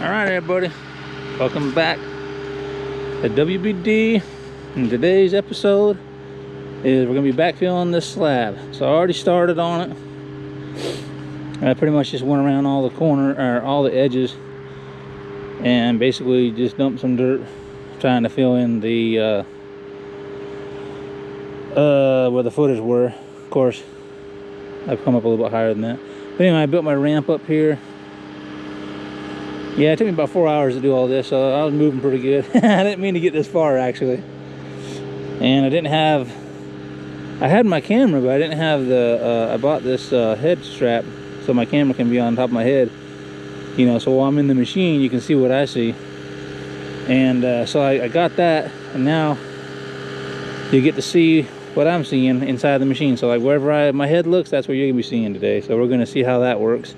Alright everybody, welcome back to WBD. In today's episode is we're going to be backfilling this slab. So I already started on it. I pretty much just went around all the edges and basically just dumped some dirt, trying to fill in the where the footers were. Of course, I've come up a little bit higher than that. But anyway, I built my ramp up here. Yeah, it took me about 4 hours to do all this, so I was moving pretty good. I didn't mean to get this far, actually. And I had my camera, but I didn't have I bought this head strap so my camera can be on top of my head. You know, so while I'm in the machine, you can see what I see. And so I got that, and now you get to see what I'm seeing inside the machine. So like wherever my head looks, that's what you're gonna be seeing today. So we're gonna see how that works.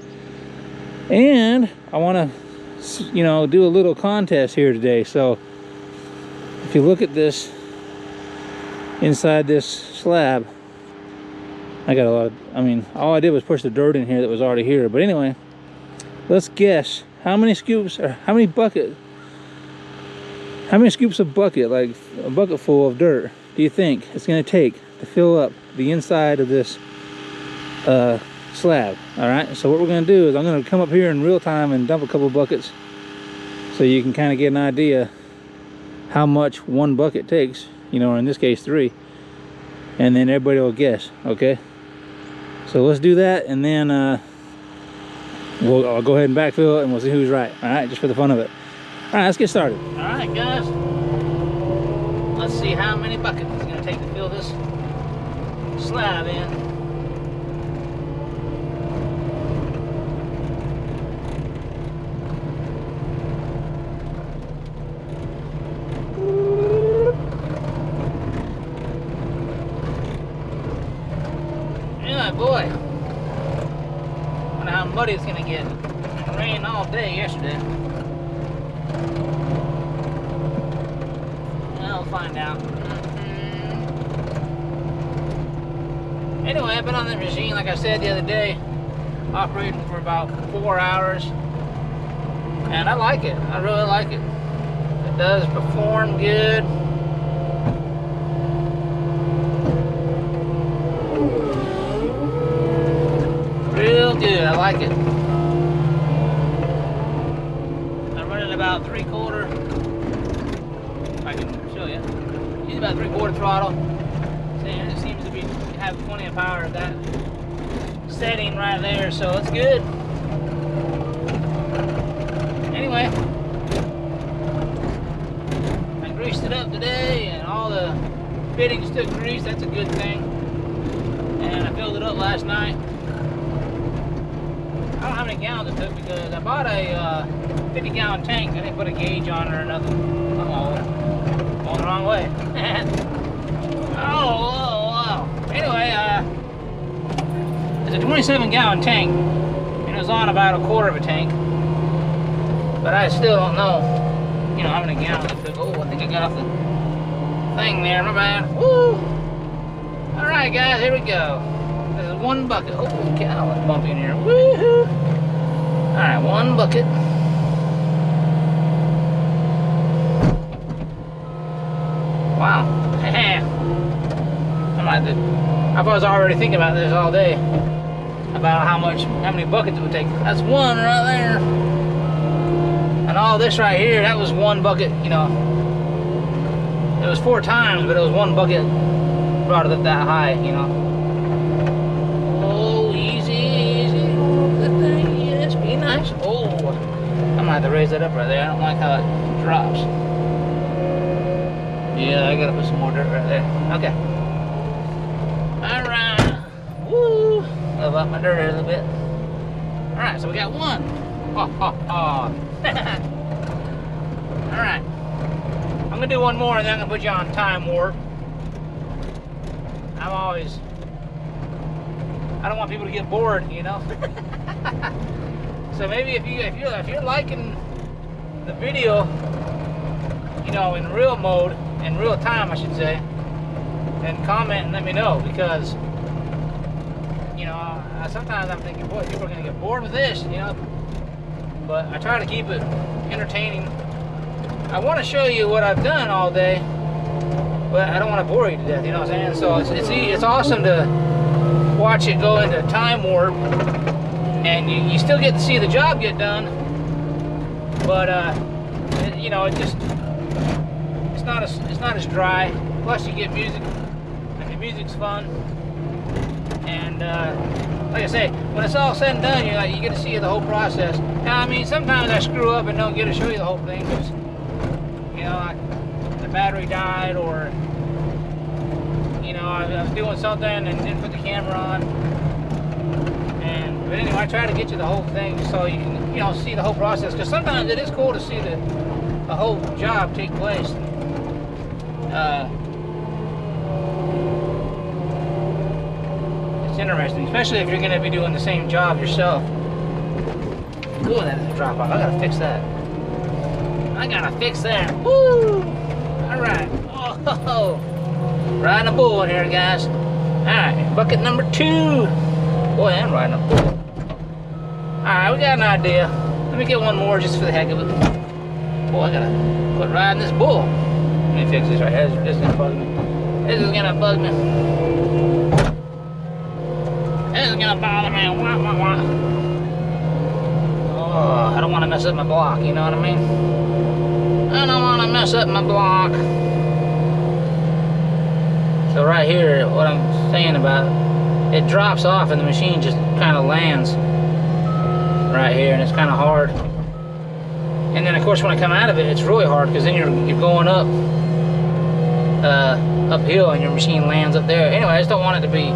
And I wanna, you know, do a little contest here today. So if you look at this inside this slab, I got a lot of, all I did was push the dirt in here that was already here. But anyway, let's guess how many scoops, or how many scoops of bucket, like a bucket full of dirt, do you think it's going to take to fill up the inside of this slab? All right, so what we're going to do is I'm going to come up here in real time and dump a couple buckets so you can kind of get an idea how much one bucket takes, you know, or in this case 3, and then everybody will guess. Okay, so let's do that, and then I'll go ahead and backfill it, and we'll see who's right. All right, just for the fun of it. All right, let's get started. All right, guys, let's see how many buckets it's going to take to fill this slab in. Yeah, boy. Wonder how muddy it's going to get. It rained all day yesterday. I'll find out. Anyway, I've been on this machine, like I said the other day, operating for about 4 hours, and I like it. I really like it. It does perform good. Real good. I like it. I'm running about 3/4. I can show you. Use about 3/4 throttle. And it seems to have plenty of power at that setting right there, so it's good. Anyway, I greased it up today, and all the fittings took grease. That's a good thing. And I filled it up last night. I don't know how many gallons it took because I bought a 50-gallon tank. I didn't put a gauge on it or nothing. Going the wrong way. Oh. Anyway, it's a 27-gallon tank, and it was on about 1/4 of a tank. But I still don't know, you know, how many gallons it took. Oh, I think I got off the thing there. My bad. Woo! All right, guys, here we go. This is 1 bucket. Oh, cow, it's bumpy in here. Woohoo! All right, 1 bucket. Wow. I was already thinking about this all day, about how many buckets it would take. That's 1 right there. And all this right here, that was 1 bucket, you know. It was 4 times, but it was 1 bucket brought it up that high, you know. Oh, easy. Good thing, yes, be nice. Oh, I might have to raise that up right there. I don't like how it drops. Yeah, I gotta put some more dirt right there. Okay. Alright. Woo! Love up my dirt a little bit. Alright, so we got 1. Alright. I'm gonna do 1 more and then I'm gonna put you on time warp. I don't want people to get bored, you know. So maybe if you're liking the video, you know, in real mode, in real time I should say, then comment and let me know, because you know, sometimes I'm thinking, boy, people are gonna get bored with this, you know. but I try to keep it entertaining. I want to show you what I've done all day, but I don't want to bore you to death, you know what I'm saying? So it's awesome to watch it go into time warp, and you still get to see the job get done, but you know, it's not as dry. Plus you get music, and the music's fun. And like I say, when it's all said and done, you get to see the whole process. Now, I mean, sometimes I screw up and don't get to show you the whole thing because, you know, the battery died, or, you know, I was doing something and didn't put the camera on. But anyway, I try to get you the whole thing so you can, you know, see the whole process. Because sometimes it is cool to see the whole job take place. It's interesting, especially if you're going to be doing the same job yourself. Ooh, that is a drop off. I gotta fix that. Woo! Alright. Oh, riding a bull in here, guys. Alright, bucket number 2. Boy, I'm riding a bull. Alright, we got an idea. Let me get one more just for the heck of it. Boy, I gotta quit riding this bull. Let me fix this right here. This is gonna bug me. This is gonna bug me. This is gonna bother me. Wah, wah, wah. Oh, I don't want to mess up my block, you know what I mean? I don't want to mess up my block. So right here, what I'm saying about it drops off and the machine just kind of lands right here, and it's kind of hard. And then of course when I come out of it, it's really hard because then you're going up uphill and your machine lands up there. Anyway, I just don't want it to be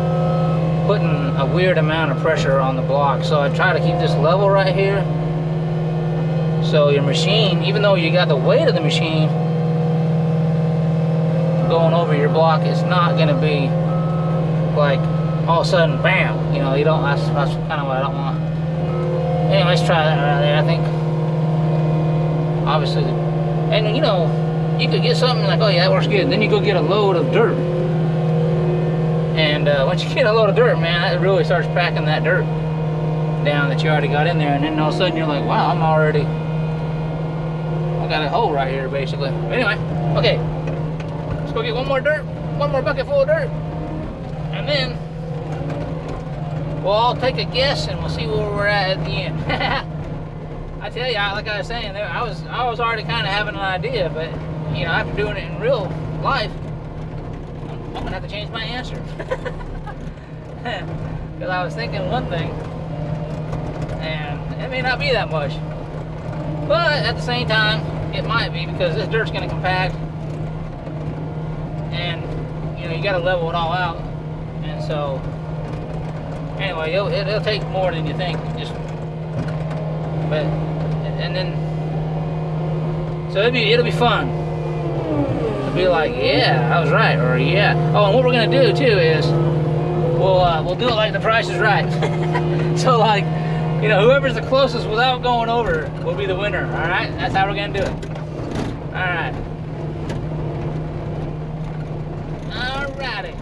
putting a weird amount of pressure on the block, so I try to keep this level right here. So your machine, even though you got the weight of the machine going over your block, it's not going to be like all of a sudden, bam, you know, you don't, that's kind of what I don't want. Anyway, let's try that right there, I think. Obviously, and you know, you could get something like, oh yeah, that works good. Then you go get a load of dirt. And once you get a load of dirt, man, it really starts packing that dirt down that you already got in there. And then all of a sudden you're like, wow, I got a hole right here, basically. But anyway, okay, let's go get one more bucket full of dirt. And then we'll all take a guess and we'll see where we're at the end. I tell you, like I was saying, I was already kind of having an idea, but you know, after doing it in real life, I'm gonna have to change my answer. Because I was thinking one thing, and it may not be that much, but at the same time, it might be, because this dirt's gonna compact, and you know, you gotta level it all out. And so anyway, it'll take more than you think, but and then so it'll be fun. It'll be like, yeah, I was right, or yeah. Oh, and what we're gonna do too is we'll do it like The Price is Right. So like, you know, whoever's the closest without going over will be the winner. All right, that's how we're gonna do it. All right. Alrighty.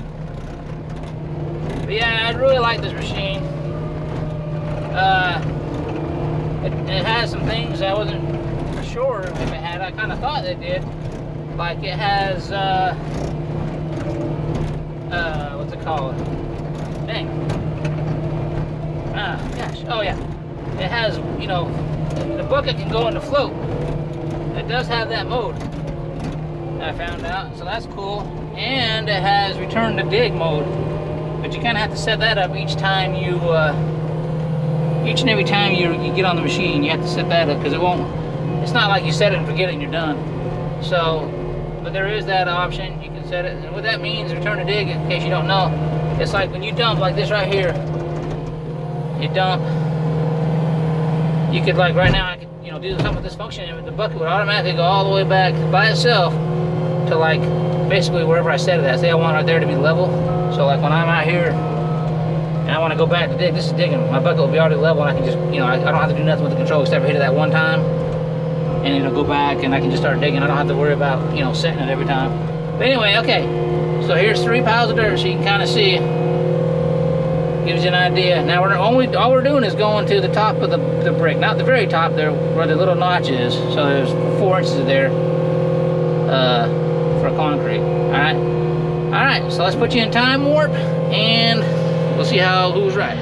But yeah, I really like this machine. It has some things I wasn't sure if it had. I kind of thought it did. Like it has, what's it called? Dang. Gosh. Oh yeah. It has, you know, the bucket can go in the float. It does have that mode, I found out, so that's cool. And it has return to dig mode, but you kind of have to set that up each time you, each and every time you get on the machine, you have to set that up, because it's not like you set it and forget it and you're done. So, but there is that option, you can set it, and what that means, return to dig, in case you don't know, it's like when you dump like this right here, you dump, you could, like right now, I could, you know, do something with this function, and the bucket would automatically go all the way back by itself to like basically wherever I set it at. Say I want it there to be level, so like when I'm out here and I want to go back to dig, this is digging, my bucket will be already level, and I can just, you know, I don't have to do nothing with the control except for hit it that one time, and it'll go back and I can just start digging. I don't have to worry about, you know, setting it every time. But anyway, okay, so here's 3 piles of dirt, so you can kind of see, gives you an idea. Now all we're doing is going to the top of the brick, not the very top there where the little notch is. So there's 4 inches there for concrete. All right. So let's put you in time warp, and we'll see who's right.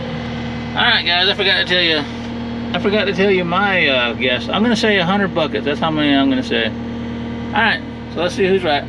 All right, guys. I forgot to tell you my guess. I'm gonna say 100 buckets. That's how many I'm gonna say. All right. So let's see who's right.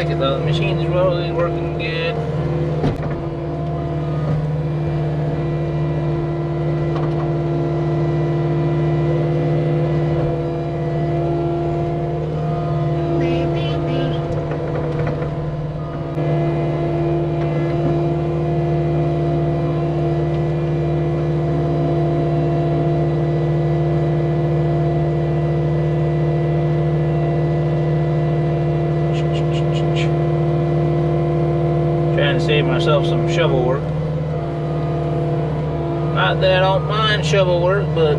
like it though. The machine is really working good. save myself some shovel work. Not that I don't mind shovel work, but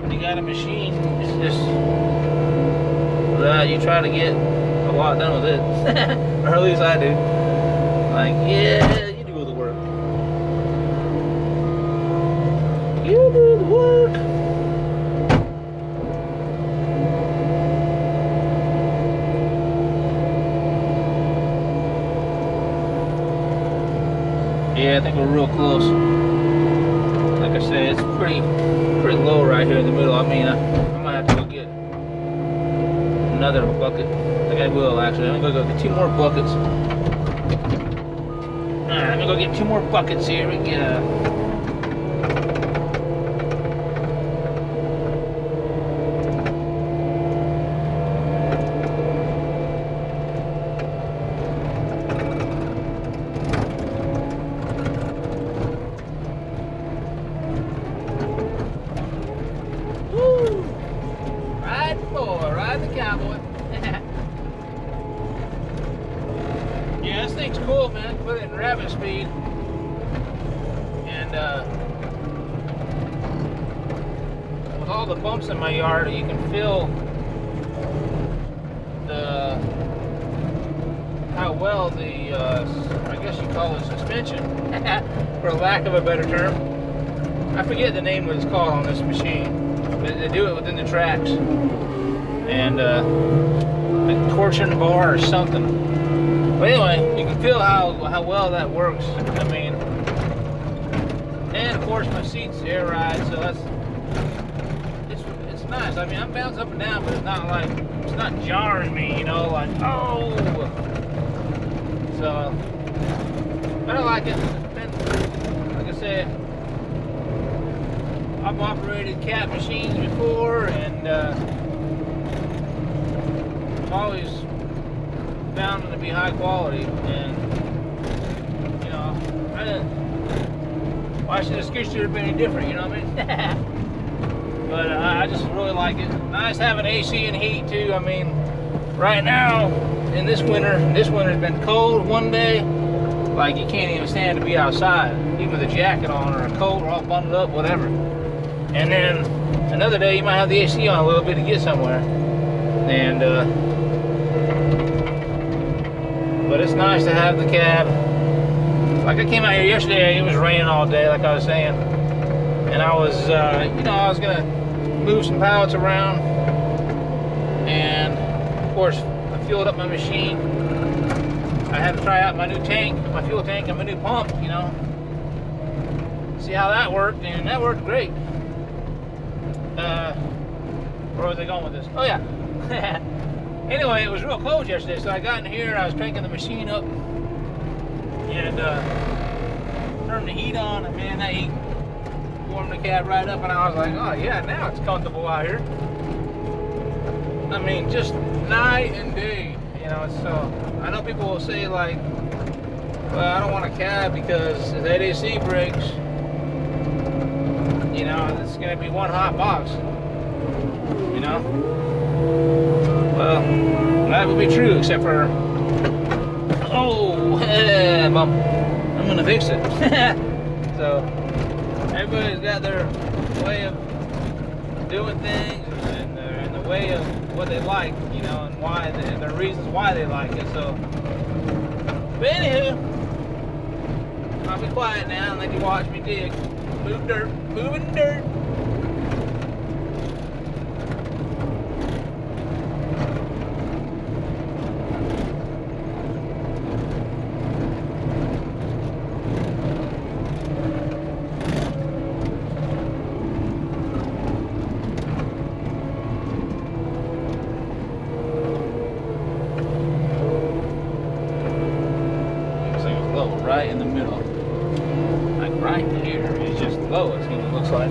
when you got a machine, it's just you try to get a lot done with it. Or at least I do. Like, yeah, you do the work. You do the work. Yeah, I think we're real close. Like I said, it's pretty low right here in the middle. I mean, I might have to go get another bucket. I think I will actually. I'm gonna go get 2 more buckets. Alright, I'm gonna go get 2 more buckets here. We go. Ride the cowboy. Yeah, this thing's cool, man. Put it in rabbit speed. And with all the bumps in my yard, you can feel how well the, I guess you call it suspension, for lack of a better term. I forget the name what it's called on this machine. But they do it within the tracks. And like torsion bar or something. But anyway, you can feel how well that works. I mean, and of course my seat's air ride, so that's it's nice. I mean, I'm bouncing up and down, but it's not like it's not jarring me, you know, like oh. So, but I like it. And like I said, I've operated cat machines before, and always found them to be high quality, and you know, why should the skid steer be any different, you know what I mean? But I just really like it. Nice having AC and heat too. I mean, right now in this winter's been cold one day, like you can't even stand to be outside, even with a jacket on or a coat or all bundled up, whatever. And then another day you might have the AC on a little bit to get somewhere, and but it's nice to have the cab. Like I came out here yesterday, it was raining all day, like I was saying, and I was, you know, I was gonna move some pallets around, and of course I fueled up my machine. I had to try out my new tank, my fuel tank, and my new pump, you know, see how that worked, and that worked great. Where was I going with this? Oh yeah. Anyway, it was real cold yesterday, so I got in here and I was cranking the machine up and turned the heat on, and man, that heat warmed the cab right up, and I was like, oh yeah, now it's comfortable out here. I mean, just night and day, you know. So I know people will say like, well, I don't want a cab because if that AC breaks, you know, it's gonna be one hot box, you know. Well, that would be true, except for, oh, bump. I'm gonna fix it. So everybody's got their way of doing things, and the way of what they like, you know, and why their reasons why they like it. So, but anywho, I'll be quiet now and let you watch me dig. Move dirt, moving dirt. Right in the middle, like right here, it's just low, it looks like.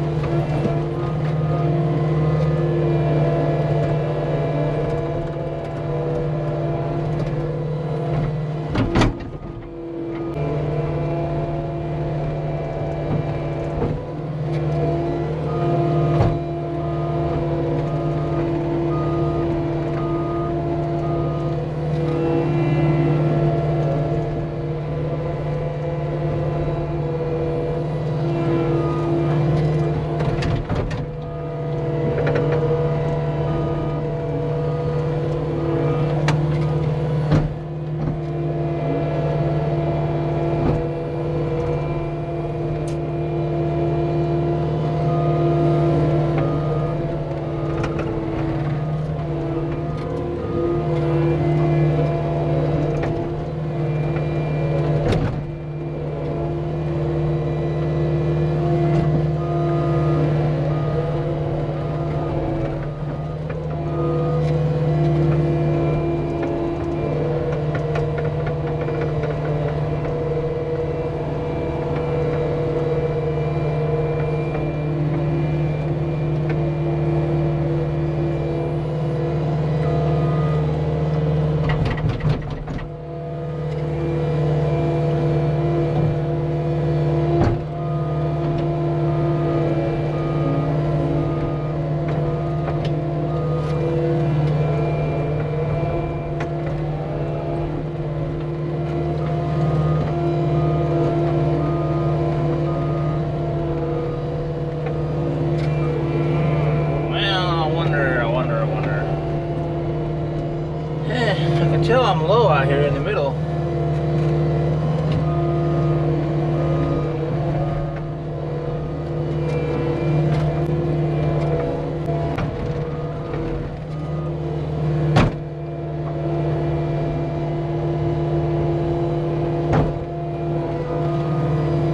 can tell I'm low out here in the middle.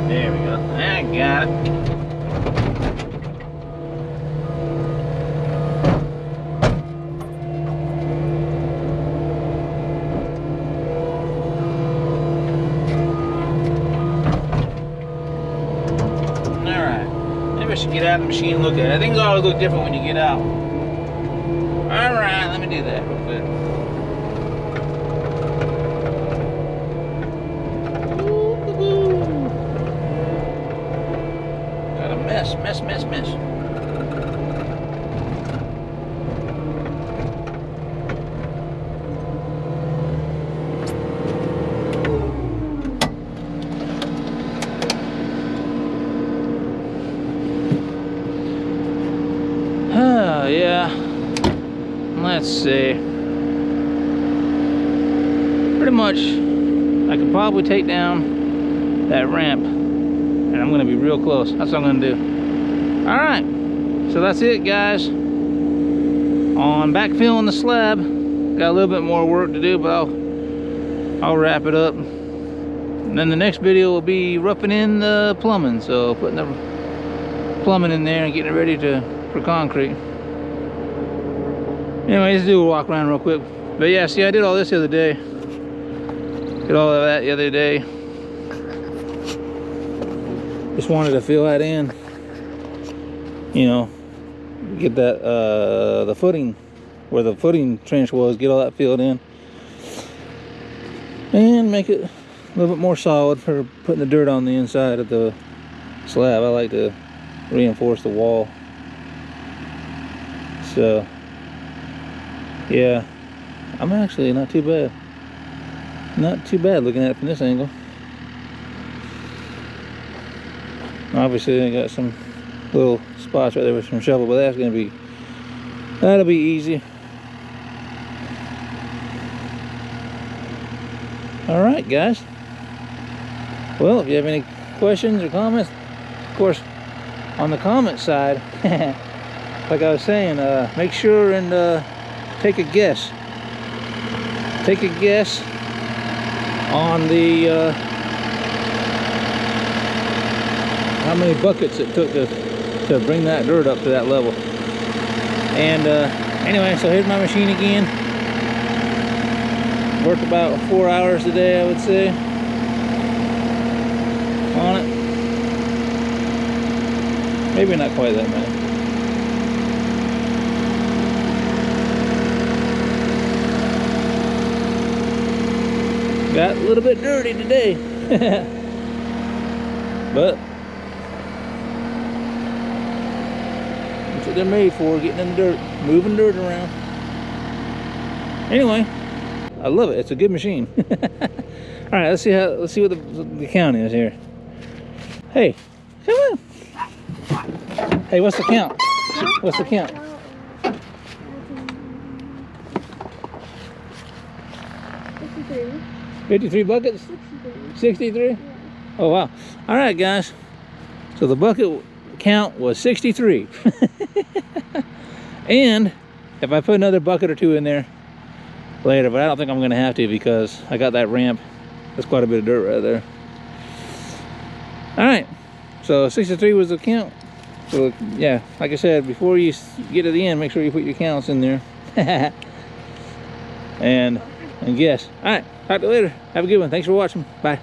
There we go. I got it. Should get out of the machine and look at it. Things always look different when you get out. Alright, let me do that real quick. Got a mess. Yeah, let's see. Pretty much, I could probably take down that ramp, and I'm gonna be real close. That's what I'm gonna do. All right, so that's it, guys. On backfilling the slab, got a little bit more work to do, but I'll wrap it up. And then the next video will be roughing in the plumbing, so putting the plumbing in there and getting it ready for concrete. Anyway, let's do a walk around real quick. But yeah, see, I did all this the other day. Did all of that the other day. Just wanted to fill that in. You know, get that, the footing, where the footing trench was, get all that filled in. And make it a little bit more solid for putting the dirt on the inside of the slab. I like to reinforce the wall. So yeah, I'm actually not too bad. Not too bad looking at it from this angle. Obviously I got some little spots right there with some shovel, but that'll be easy. All right, guys. Well, if you have any questions or comments, of course, on the comment side, like I was saying, make sure and take a guess. Take a guess on the how many buckets it took to bring that dirt up to that level. And anyway, so here's my machine again. Worked about 4 hours a day, I would say, on it. Maybe not quite that many. Got a little bit dirty today. But that's what they're made for, getting in the dirt, moving dirt around. Anyway, I love it. It's a good machine. All right, let's see what the count is here. Hey, come on. Hey, what's the count? What's the count? 53 buckets? 63? Yeah. Oh, wow. All right, guys. So the bucket count was 63. And if I put another bucket or two in there later, but I don't think I'm going to have to because I got that ramp. That's quite a bit of dirt right there. All right. So 63 was the count. So, yeah, like I said, before you get to the end, make sure you put your counts in there. and guess. All right. Talk to you later. Have a good one. Thanks for watching. Bye.